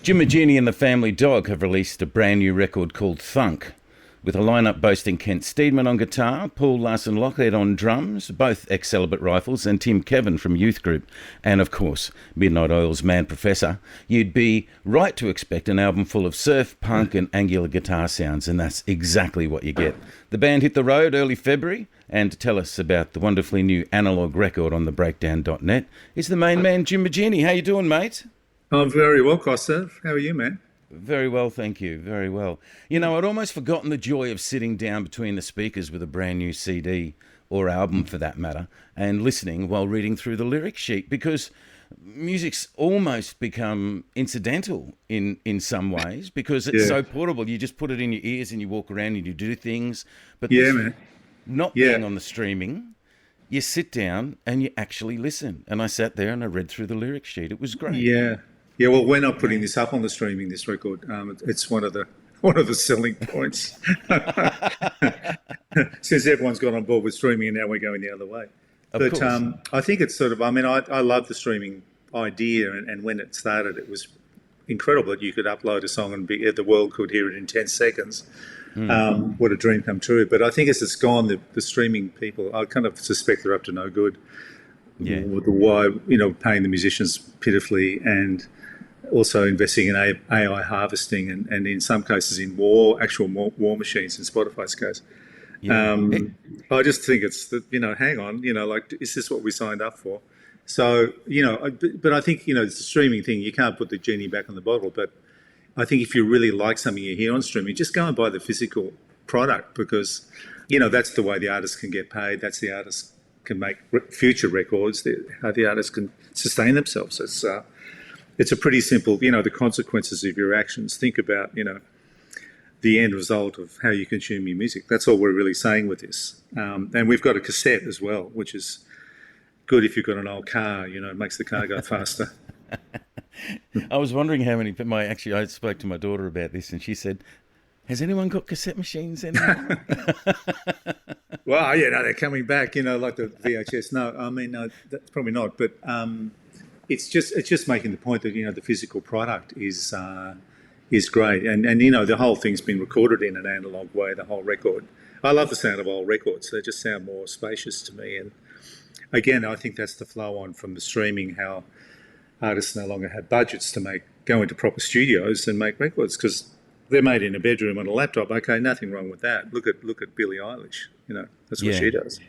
Moginie and the Family Dog have released a brand new record called Thunk, with a lineup boasting Kent Steedman on guitar, Paul Larsen Loughhead on drums, both ex-Celibate rifles, and Tim Kevin from Youth Group, and of course, Midnight Oil's Man Professor. You'd be right to expect an album full of surf, punk and angular guitar sounds, and that's exactly what you get. The band hit the road early February, and to tell us about the wonderfully new analogue record on thebreakdown.net is the main man, Jim Moginie. How you doing, mate? I'm very well, Costa. How are you, man? Very well, thank you. Very well. You know, I'd almost forgotten the joy of sitting down between the speakers with a brand new CD, or album for that matter, and listening while reading through the lyric sheet, because music's almost become incidental in some ways, because it's so portable. You just put it in your ears and you walk around and you do things. But man. Not being on the streaming, you sit down and you actually listen. And I sat there and I read through the lyric sheet. It was great. Yeah. Well, we're not putting this up on the streaming. This record, it's one of the selling points. Since everyone's got on board with streaming, and now we're going the other way. But I think it's sort of. I mean, I love the streaming idea, and when it started, it was incredible that you could upload a song and the world could hear it in 10 seconds. What a dream come true. But I think as it's gone, the streaming people, I kind of suspect they're up to no good. Yeah. With the why, paying the musicians pitifully, and also investing in AI harvesting, and in some cases in actual war machines in Spotify's case. Yeah. I just think it's hang on, like, is this what we signed up for? So, but I think, it's a streaming thing. You can't put the genie back in the bottle, but I think if you really like something you hear on streaming, just go and buy the physical product, because, that's the way the artist can get paid. That's the artist can make future records, how the artists can sustain themselves. It's a pretty simple, the consequences of your actions. Think about, the end result of how you consume your music. That's all we're really saying with this. And we've got a cassette as well, which is good if you've got an old car, it makes the car go faster. I was wondering how many, I spoke to my daughter about this and she said, has anyone got cassette machines anymore? Well, they're coming back, like the VHS. No, I mean, no, that's probably not. But it's just making the point that, the physical product is great. And the whole thing's been recorded in an analogue way, the whole record. I love the sound of old records. They just sound more spacious to me. And again, I think that's the flow on from the streaming, how artists no longer have budgets to go into proper studios and make records, because they're made in a bedroom on a laptop. Okay, nothing wrong with that. Look at Billie Eilish. That's what she does.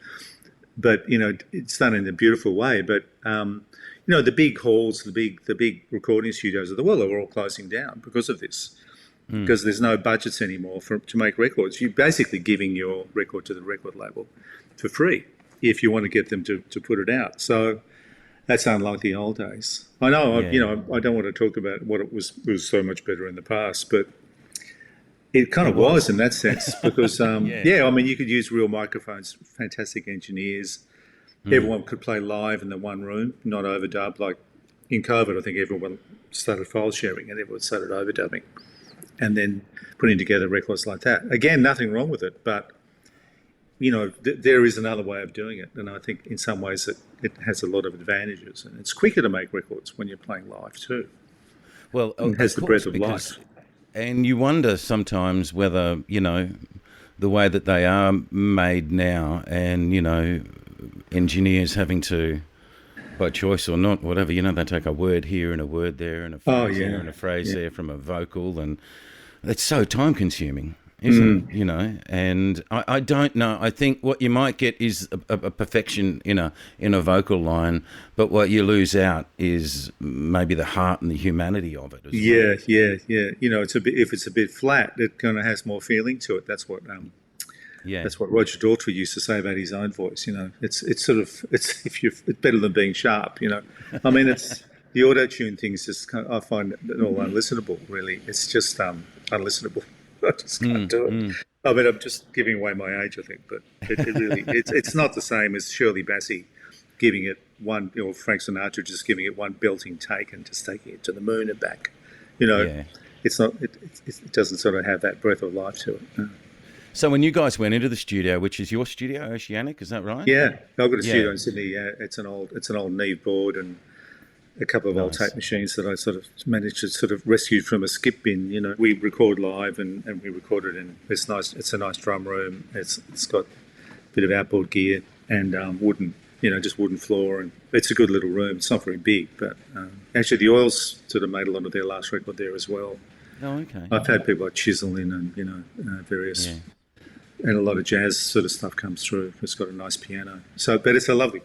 But it's done in a beautiful way. But the big halls, the big recording studios of the world are all closing down because of this. Because there's no budgets anymore to make records. You're basically giving your record to the record label for free if you want to get them to put it out. So that's unlike the old days. I know. I don't want to talk about what it was so much better in the past, but it kind of was in that sense, because, I mean, you could use real microphones, fantastic engineers. Everyone could play live in the one room, not overdub. Like in COVID, I think everyone started file sharing and everyone started overdubbing and then putting together records like that. Again, nothing wrong with it, but, there is another way of doing it. And I think in some ways it has a lot of advantages. And it's quicker to make records when you're playing live too. Well, it has the breath of life. And you wonder sometimes whether, the way that they are made now, and, engineers having to, by choice or not, whatever, they take a word here and a word there and a phrase there and a phrase there from a vocal, and it's so time consuming, isn't it? And I don't know. I think what you might get is a perfection in a vocal line, but what you lose out is maybe the heart and the humanity of it as well. Yeah. If it's a bit flat, it kind of has more feeling to it. That's what that's what Roger Daltrey used to say about his own voice. It's better than being sharp. I mean, it's the auto tune thing's just I find it all unlistenable. Really, it's just unlistenable. I just can't do it. I mean, I'm just giving away my age, I think, but it's not the same as Shirley Bassey giving it one, or Frank Sinatra just giving it one belting take and just taking it to the moon and back. It's not. It doesn't sort of have that breath of life to it. No. So when you guys went into the studio, which is your studio, Oceanic, is that right? Yeah, I've got a studio in Sydney. Yeah, it's an old Neve board, and a couple of old Nice. tape machines that I sort of managed to sort of rescue from a skip bin. We record live and we recorded in it's nice. It's a nice drum room. It's got a bit of outboard gear and wooden, just wooden floor, and it's a good little room. It's not very big, but actually the Oils sort of made a lot of their last record there as well. Oh, okay. I've had people like Chisel in and various. Yeah. And a lot of jazz sort of stuff comes through. It's got a nice piano. But it's a lovely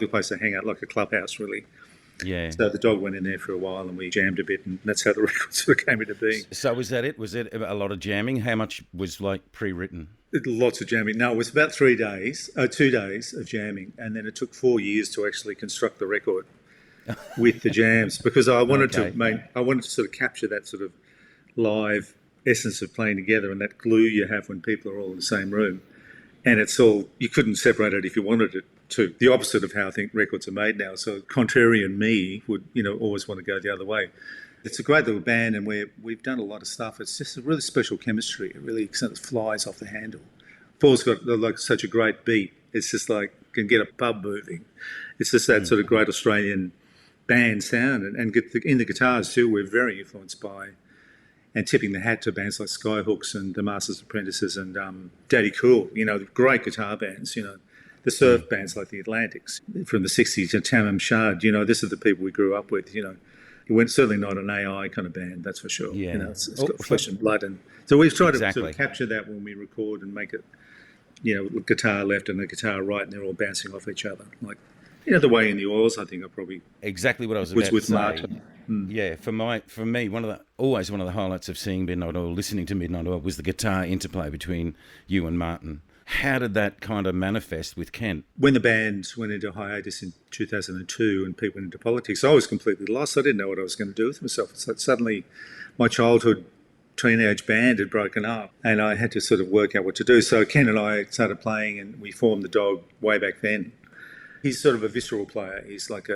place to hang out, like a clubhouse, really. Yeah. So the dog went in there for a while and we jammed a bit, and that's how the record sort of came into being. So was that it? Was it a lot of jamming? How much was like pre-written? Lots of jamming. No, it was about 2 days of jamming, and then it took 4 years to actually construct the record with the jams, because I wanted to sort of capture that sort of live essence of playing together and that glue you have when people are all in the same room. And it's all, you couldn't separate it if you wanted it to. The opposite of how I think records are made now. So contrarian me would, always want to go the other way. It's a great little band, and we've done a lot of stuff. It's just a really special chemistry. It really sort of flies off the handle. Paul's got like such a great beat. It's just like can get a pub moving. It's just that sort of great Australian band sound, and in the guitars too. We're very influenced by and tipping the hat to bands like Skyhooks and the Masters Apprentices and Daddy Cool. Great guitar bands. The surf bands like the Atlantics from the 60s, Tamam Shad. This are the people we grew up with. We're certainly not an AI kind of band, that's for sure. Yeah. It's got flesh and blood, and so we've tried to sort Exactly. of capture that when we record and make it, guitar left and the guitar right, and they're all bouncing off each other, like the way in the Oils. I think I probably Exactly what I was about with to say. Martin. Yeah, for me, always one of the highlights of seeing Midnight Oil, listening to Midnight Oil, was the guitar interplay between you and Martin. How did that kind of manifest with Kent? When the band went into hiatus in 2002 and people went into politics, I was completely lost. I didn't know what I was going to do with myself. So suddenly my childhood teenage band had broken up and I had to sort of work out what to do. So Ken and I started playing and we formed the Dog way back then. He's sort of a visceral player. He's got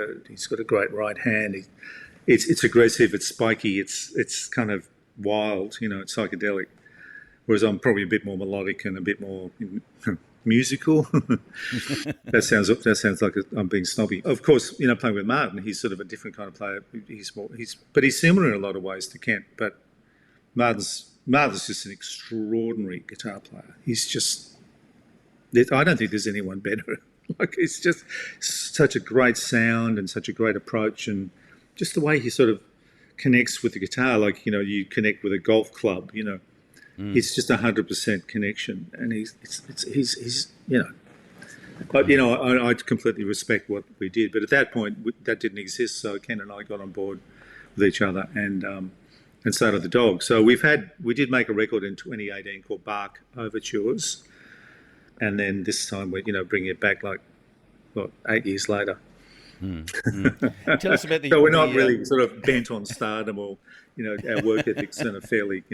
a great right hand. It's aggressive, it's spiky, it's kind of wild, it's psychedelic. Whereas I'm probably a bit more melodic and a bit more musical. That sounds like I'm being snobby. Of course, playing with Martin, he's sort of a different kind of player. But he's similar in a lot of ways to Kent. But Martin's just an extraordinary guitar player. I don't think there's anyone better. Like, it's just such a great sound and such a great approach, and just the way he sort of connects with the guitar, like you connect with a golf club. It's just 100% connection, and he's But I completely respect what we did, but at that point that didn't exist. So Ken and I got on board with each other and started the Dog. So we did make a record in 2018 called Bark Overtures, and then this time we're bringing it back 8 years later. Tell us about the. So we're not really sort of bent on stardom, or our work ethics are fairly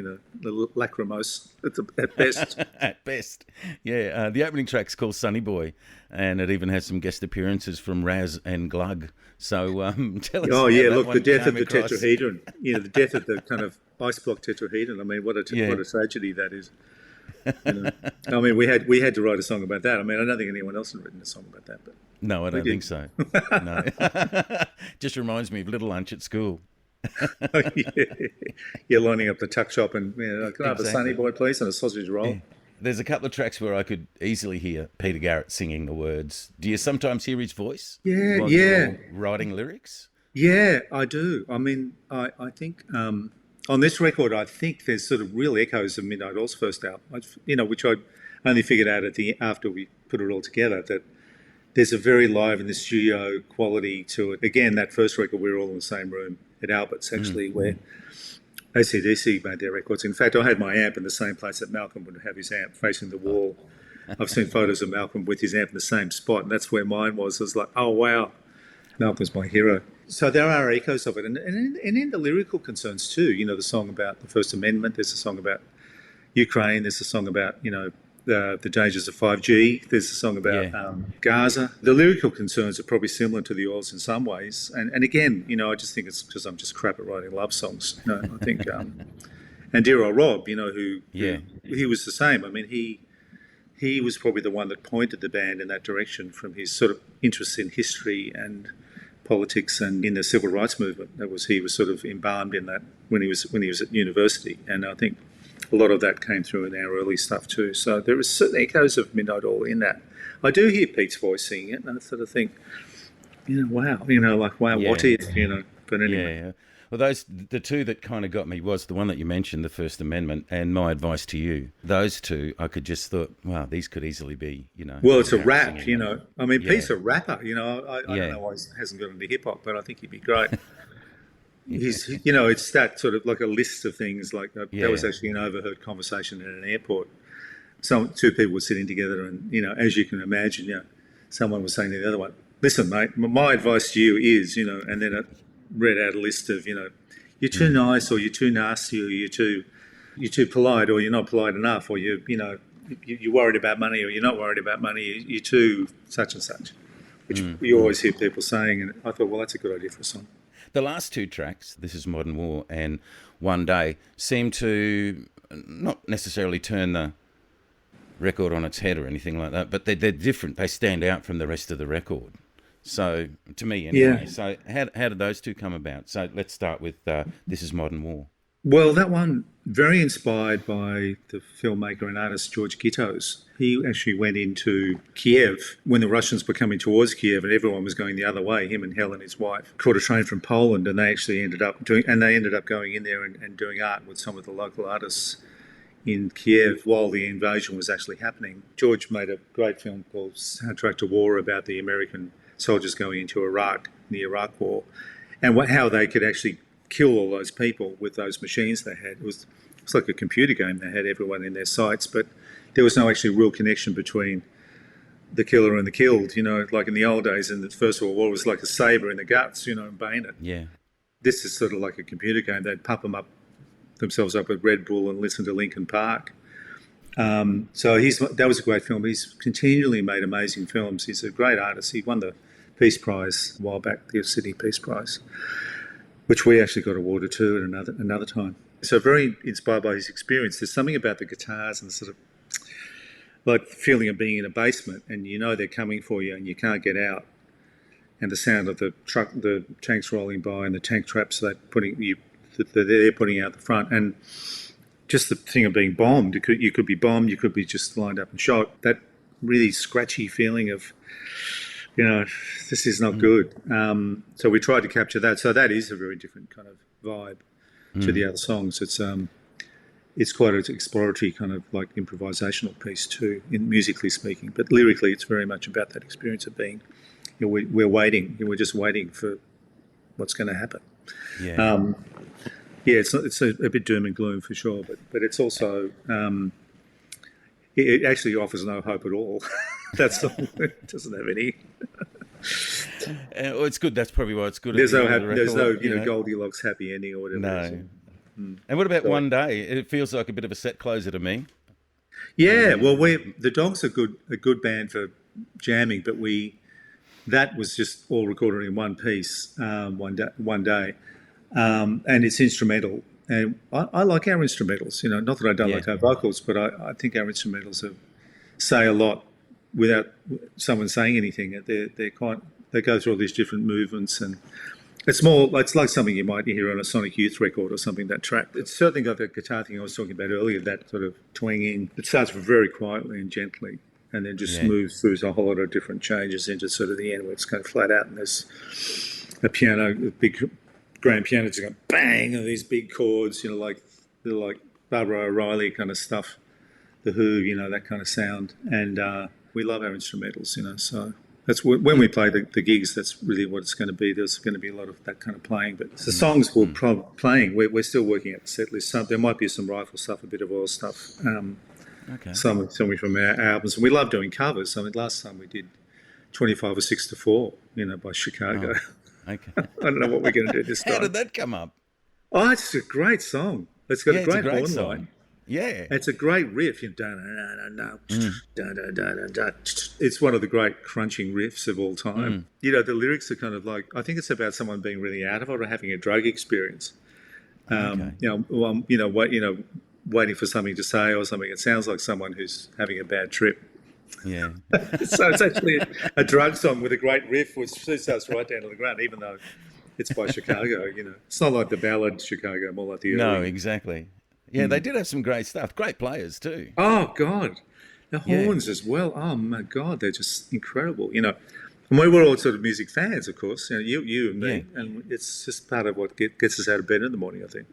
lachrymose at best. At best, yeah. The opening track's called Sunny Boy, and it even has some guest appearances from Raz and Glug. So tell us. Oh yeah, look, one the death of came the across. tetrahedron. The death of the kind of ice block tetrahedron. I mean, what a tragedy that is. I mean, we had to write a song about that. I mean, I don't think anyone else had written a song about that, but No, I don't think so. No, just reminds me of Little Lunch at school. You're lining up the tuck shop and can I have a Sunny Boy, please, and a sausage roll. Yeah. There's a couple of tracks where I could easily hear Peter Garrett singing the words. Do you sometimes hear his voice? Yeah, while yeah. you're writing lyrics? Yeah, I do. I mean, I think on this record, I think there's sort of real echoes of Midnight Oil's first album, which I only figured out after we put it all together, that there's a very live in the studio quality to it. Again, that first record, we were all in the same room at Albert's, actually, where AC/DC made their records. In fact, I had my amp in the same place that Malcolm would have his amp, facing the wall. I've seen photos of Malcolm with his amp in the same spot, and that's where mine was. I was like, oh, wow, Malcolm's my hero. So there are echoes of it. And in the lyrical concerns too, the song about the First Amendment, there's a song about Ukraine, there's a song about, the dangers of 5G, there's a song about Gaza. The lyrical concerns are probably similar to the Oils in some ways. And again, I just think it's because I'm just crap at writing love songs. I think, and dear old Rob, who he was the same. I mean, he was probably the one that pointed the band in that direction from his sort of interest in history and politics and in the civil rights movement. He was sort of embalmed in that when he was at university, and I think a lot of that came through in our early stuff too. So there is certain echoes of Midnight Oil in that. I do hear Pete's voice singing it, and I sort of think, wow, wow, Yeah. what if, But anyway. Yeah. Well, the two that kind of got me was the one that you mentioned, the First Amendment, and My Advice to You. Those two, I could just thought, wow, these could easily be, Well, it's a rap, I mean, Yeah. Pete's a rapper, I don't know why he hasn't got into hip hop, but I think he'd be great. He's, it's that sort of like a list of things. Like that was actually an overheard conversation at an airport. Two people were sitting together, and as you can imagine, someone was saying to the other one, "Listen, mate, my advice to you is, and then it read out a list of, you're too nice, or you're too nasty, or you're too polite, or you're not polite enough, or you're worried about money, or you're not worried about money, you're too such and such," which you always hear people saying. And I thought, well, that's a good idea for a song. The last two tracks, This Is Modern War and One Day, seem to not necessarily turn the record on its head or anything like that, but they're different. They stand out from the rest of the record. So, to me anyway. Yeah. So, how did those two come about? So, let's start with This Is Modern War. Well, that one, very inspired by the filmmaker and artist George Gittos. He actually went into Kiev when the Russians were coming towards Kiev and everyone was going the other way. Him and Helen, his wife, caught a train from Poland, and they actually ended up going in there and doing art with some of the local artists in Kiev while the invasion was actually happening. George made a great film called Soundtrack to War about the American soldiers going into Iraq, the Iraq War, and how they could actually kill all those people with those machines they had. It was like a computer game. They had everyone in their sights, but there was no actually real connection between the killer and the killed. Like in the old days in the First World War, it was like a sabre in the guts, and bayonet. Yeah. This is sort of like a computer game. They'd pump themselves up with Red Bull and listen to Linkin Park. So that was a great film. He's continually made amazing films. He's a great artist. He won the Peace Prize a while back, the Sydney Peace Prize, which we actually got awarded to at another time. So very inspired by his experience. There's something about the guitars and sort of like the feeling of being in a basement and they're coming for you and you can't get out, and the sound of the tanks rolling by and the tank traps they're putting out the front, and just the thing of being bombed. You could be bombed, you could be just lined up and shot. That really scratchy feeling of, this is not good. So we tried to capture that. So that is a very different kind of vibe to the other songs. It's quite an exploratory kind of like improvisational piece too, musically speaking. But lyrically, it's very much about that experience of being, we're waiting. We're just waiting for what's going to happen. Yeah. It's a bit doom and gloom for sure, but it's also it actually offers no hope at all. That song doesn't have any. Well, it's good. That's probably why it's good. There's no Goldilocks happy ending or whatever. No. And what about One Day? It feels like a bit of a set closer to me. Yeah, well, the Dogs are a good band for jamming, but that was just all recorded in one piece, one day, and it's instrumental. And I like our instrumentals. Not that I don't like our vocals, but I think our instrumentals say a lot without someone saying anything. They go through all these different movements, and it's like something you might hear on a Sonic Youth record or something, that track. It's certainly got that guitar thing I was talking about earlier, that sort of twanging. It starts very quietly and gently and then just moves through a whole lot of different changes into sort of the end where it's kind of flat out, and there's a piano, a big grand piano just going bang, and these big chords, like Barbara O'Reilly kind of stuff, The Who, that kind of sound. And we love our instrumentals, so that's when we play the gigs. That's really what it's going to be. There's going to be a lot of that kind of playing, but the songs we're playing, we're still working at the set list. There might be some rifle stuff, a bit of oil stuff, some from our albums. And we love doing covers. I mean, last time we did 25 or 6 to 4, by Chicago. Oh, okay. I don't know what we're going to do this time. How did that come up? Oh, it's a great song. It's got a great horn line. Yeah. It's a great riff. It's one of the great crunching riffs of all time. The lyrics are kind of like, I think it's about someone being really out of it or having a drug experience. Waiting for something to say or something. It sounds like someone who's having a bad trip. Yeah. So it's actually a drug song with a great riff, which suits us right down to the ground, even though it's by Chicago. It's not like the ballad Chicago, more like the No, early. exactly. Yeah, they did have some great stuff. Great players too. Oh God, the Yeah. horns as well. Oh my God, they're just incredible. And we were all sort of music fans, of course. You and Yeah. me, and it's just part of what gets us out of bed in the morning, I think.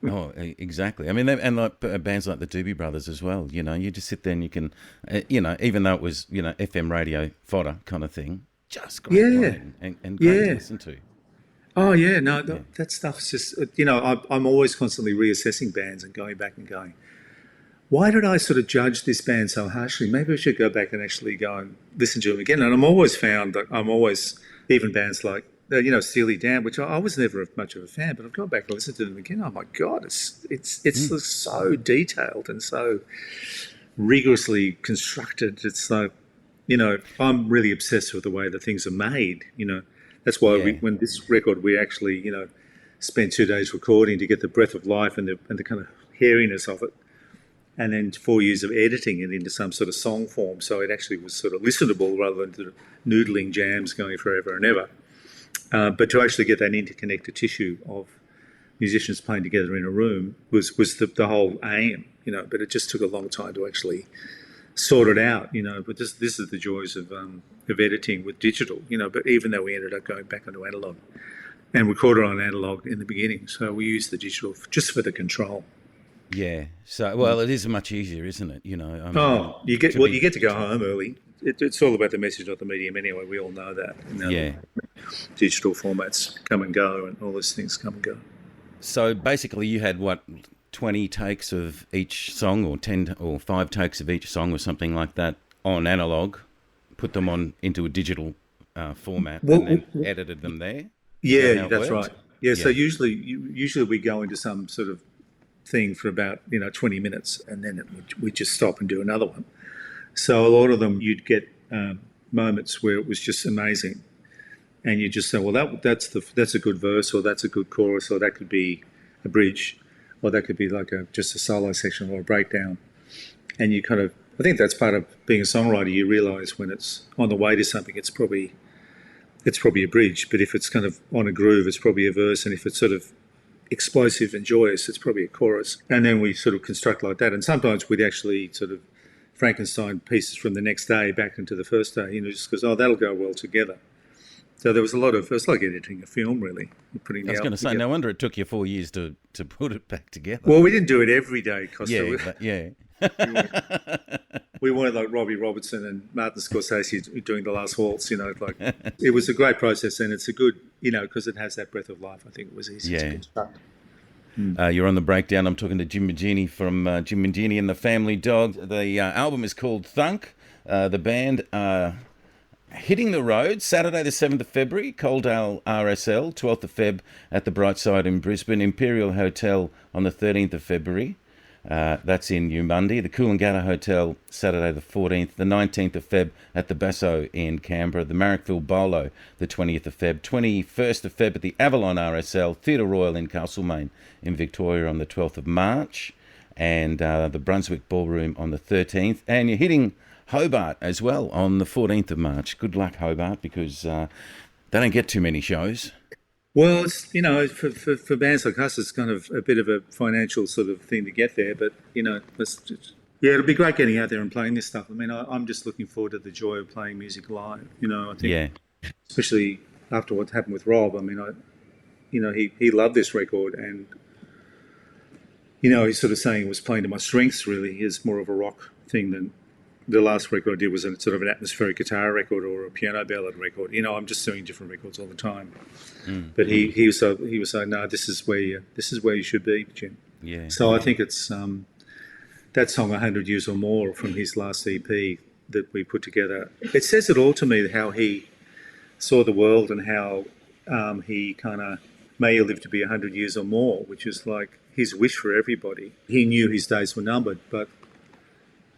Oh, exactly. I mean, and like bands like the Doobie Brothers as well. You just sit there and you can, even though it was FM radio fodder kind of thing, just great Yeah, playing and great to yeah. listen to. Oh yeah, no, Yeah. that stuff's just I'm always constantly reassessing bands and going back and going, why did I sort of judge this band so harshly? Maybe I should go back and actually go and listen to them again. And I'm always found that even bands like, Steely Dan, which I was never much of a fan, but I've gone back and listened to them again. Oh my God, it's just so detailed and so rigorously constructed. It's like, I'm really obsessed with the way that things are made. That's why Yeah. when this record, we actually, spent 2 days recording to get the breath of life and the kind of hairiness of it, and then 4 years of editing it into some sort of song form, so it actually was sort of listenable rather than sort of noodling jams going forever and ever. But to actually get that interconnected tissue of musicians playing together in a room was the whole aim, But it just took a long time to actually sort it out, But this is the joys of editing with digital, But even though we ended up going back onto analog and recorded on analog in the beginning, so we used the digital just for the control. Yeah. So, well, it is much easier, isn't it? I mean, You get to go home early. It's all about the message, not the medium. Anyway, we all know that. Yeah. Digital formats come and go, and all those things come and go. So basically, you had 20 takes of each song, or 10 or 5 takes of each song, or something like that, on analog, put them on into a digital format, and then edited them there. Yeah, that's worked? right. Yeah, so usually we go into some sort of thing for about 20 minutes, and then we just stop and do another one. So a lot of them, you'd get moments where it was just amazing, and you just say, well, that's a good verse, or that's a good chorus, or that could be a bridge, or that could be like just a solo section or a breakdown. And you kind of, I think that's part of being a songwriter. You realise when it's on the way to something, it's probably a bridge, but if it's kind of on a groove, it's probably a verse, and if it's sort of explosive and joyous, it's probably a chorus. And then we sort of construct like that. And sometimes we'd actually sort of Frankenstein pieces from the next day back into the first day, just because, that'll go well together. So there was a lot of, it's like editing a film, really. I was going to say, no wonder it took you 4 years to put it back together. Well, we didn't do it every day, Costa. Yeah. We weren't like Robbie Robertson and Martin Scorsese doing The Last Waltz, it was a great process, and it's a good, because it has that breath of life. I think it was easy to construct. You're on the breakdown. I'm talking to Jim Moginie from Jim Moginie and the Family Dog. The album is called Thunk. The band are hitting the road Saturday the 7th of February, Coaldale RSL, 12th of Feb at the Brightside in Brisbane, Imperial Hotel on the 13th of February. That's in Umundi. The Coolangatta Hotel, Saturday the 14th. The 19th of Feb at the Basso in Canberra. The Marrickville Bolo, the 20th of Feb. 21st of Feb at the Avalon RSL, Theatre Royal in Castlemaine in Victoria on the 12th of March. And the Brunswick Ballroom on the 13th. And you're hitting Hobart as well on the 14th of March. Good luck, Hobart, because they don't get too many shows. Well, it's, for bands like us, it's kind of a bit of a financial sort of thing to get there. But, it'll be great getting out there and playing this stuff. I mean, I'm just looking forward to the joy of playing music live. I think, especially after what happened with Rob. I mean, he loved this record, and, he's sort of saying it was playing to my strengths, really. It's more of a rock thing than the last record I did was a sort of an atmospheric guitar record or a piano ballad record. I'm just doing different records all the time. But he was saying, no, this is where you should be, Jim. Yeah. So I think it's that song 100 Years or More from his last EP that we put together. It says it all to me, how he saw the world and how he kind of may live to be 100 years or more, which is like his wish for everybody. He knew his days were numbered, but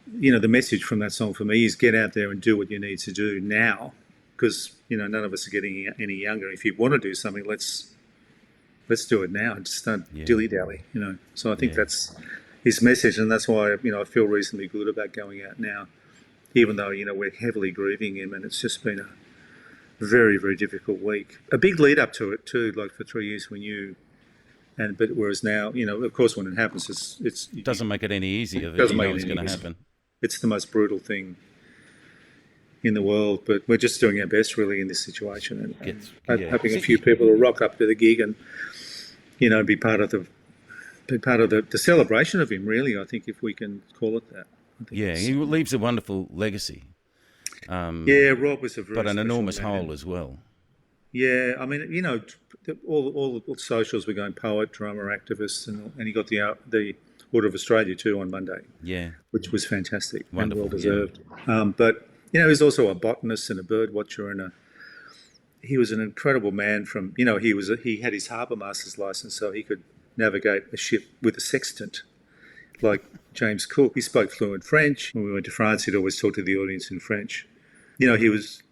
the message from that song for me is get out there and do what you need to do now, because none of us are getting any younger. If you want to do something, let's do it now. Just don't dilly-dally. So I think that's his message, and that's why I feel reasonably good about going out now. even though, we're heavily grieving him, and it's just been a very, very difficult week. A big lead up to it too, like for 3 years we knew, but whereas now, of course when it happens, it doesn't make it any easier that doesn't you make know it it's any going to easier. happen. It's the most brutal thing in the world, but we're just doing our best really in this situation, and hoping a few people will rock up to the gig and be part of the celebration of him. Really, I think, if we can call it that. He leaves a wonderful legacy. Rob was but an enormous man. hole as well. Yeah, I mean, all the socials were going poet, drummer, activist, and he got the Order of Australia too on Monday. Yeah, which was fantastic. Wonderful, and well deserved. But he's also a botanist and a bird watcher, and he was an incredible man. He had his harbour master's license, so he could navigate a ship with a sextant, like James Cook. He spoke fluent French. When we went to France, he'd always talk to the audience in French. He was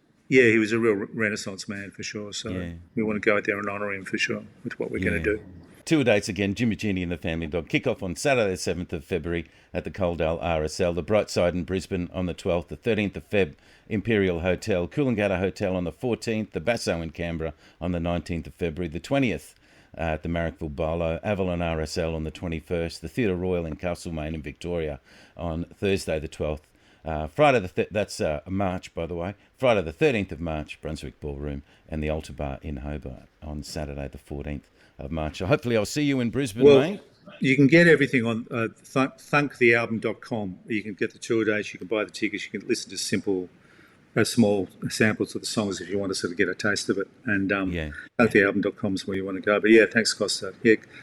a real Renaissance man for sure. So we want to go out there and honour him for sure with what we're going to do. Tour dates again, Moginie and the Family Dog. Kick off on Saturday the 7th of February at the Coaldale RSL, the Brightside in Brisbane on the 12th, the 13th of Feb, Imperial Hotel, Coolangatta Hotel on the 14th, the Basso in Canberra on the 19th of February, the 20th at the Marrickville Barlow, Avalon RSL on the 21st, the Theatre Royal in Castlemaine in Victoria on Thursday the 12th. That's March, by the way. Friday the 13th of March, Brunswick Ballroom and the Altar Bar in Hobart on Saturday the 14th of March. So hopefully I'll see you in Brisbane, mate. You can get everything on thunkthealbum.com. You can get the tour dates, you can buy the tickets, you can listen to small samples of the songs if you want to sort of get a taste of it. And thunkthealbum.com is where you want to go. But thanks, Costa.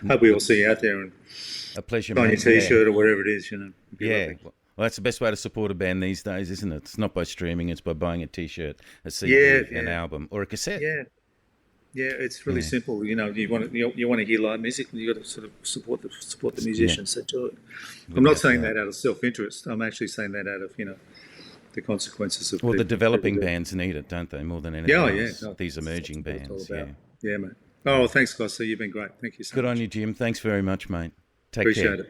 Hope we all see you out there and a pleasure, on mate. your T-shirt or whatever it is. Well, that's the best way to support a band these days, isn't it? It's not by streaming, it's by buying a T-shirt, a CD, an album, or a cassette. Yeah, it's really simple. You want to hear live music, and you got to sort of support the musicians that do it. I'm not saying that out of self-interest. I'm actually saying that out of the consequences of. Well, the developing bands need it, don't they? More than anything else. No, these emerging bands. Yeah, mate. Oh, thanks, Costa. You've been great. Thank you so much. Good on you, Jim. Thanks very much, mate. Take care. Appreciate it.